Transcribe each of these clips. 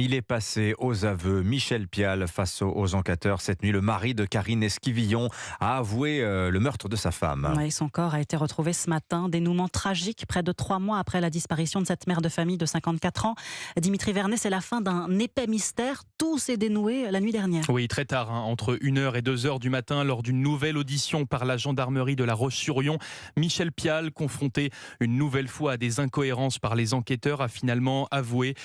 Il est passé aux aveux. Michel Pial, face aux enquêteurs cette nuit, le mari de Karine Esquivillon a avoué le meurtre de sa femme. Oui, son corps a été retrouvé ce matin. Dénouement tragique, près de 3 mois après la disparition de cette mère de famille de 54 ans. Dimitri Vernet, c'est la fin d'un épais mystère. Tout s'est dénoué la nuit dernière. Oui, très tard, entre 1h et 2h du matin, lors d'une nouvelle audition par la gendarmerie de La Roche-sur-Yon. Michel Pial, confronté une nouvelle fois à des incohérences par les enquêteurs, a finalement avoué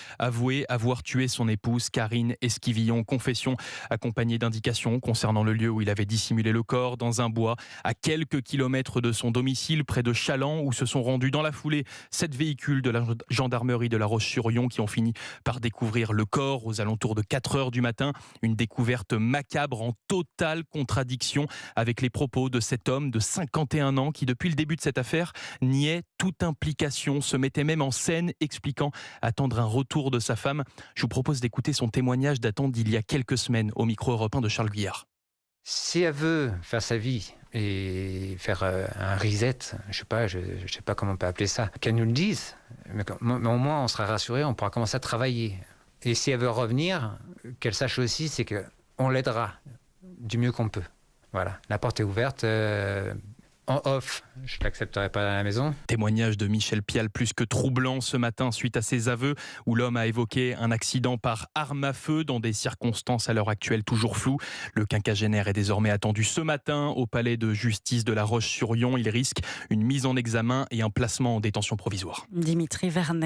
avoir tué son épouse Karine Esquivillon. Confession accompagnée d'indications concernant le lieu où il avait dissimulé le corps, dans un bois à quelques kilomètres de son domicile, près de Chaland, où se sont rendus dans la foulée 7 véhicules de la gendarmerie de La Roche-sur-Yon qui ont fini par découvrir le corps aux alentours de 4h du matin. Une découverte macabre en totale contradiction avec les propos de cet homme de 51 ans qui, depuis le début de cette affaire, niait toute implication, se mettait même en scène expliquant attendre un retour de sa femme. Je vous propose d'écouter son témoignage datant d'il y a quelques semaines au micro européen de Charles Guyard. Si elle veut faire sa vie et faire un reset, je sais pas comment on peut appeler ça, qu'elle nous le dise. Mais au moins, on sera rassuré, on pourra commencer à travailler. Et si elle veut revenir, qu'elle sache aussi, c'est qu'on l'aidera du mieux qu'on peut. Voilà, la porte est ouverte. En off, je ne l'accepterai pas à la maison. Témoignage de Michel Pial plus que troublant ce matin suite à ses aveux où l'homme a évoqué un accident par arme à feu dans des circonstances à l'heure actuelle toujours floues. Le quinquagénaire est désormais attendu ce matin au palais de justice de La Roche-sur-Yon. Il risque une mise en examen et un placement en détention provisoire. Dimitri Vernet.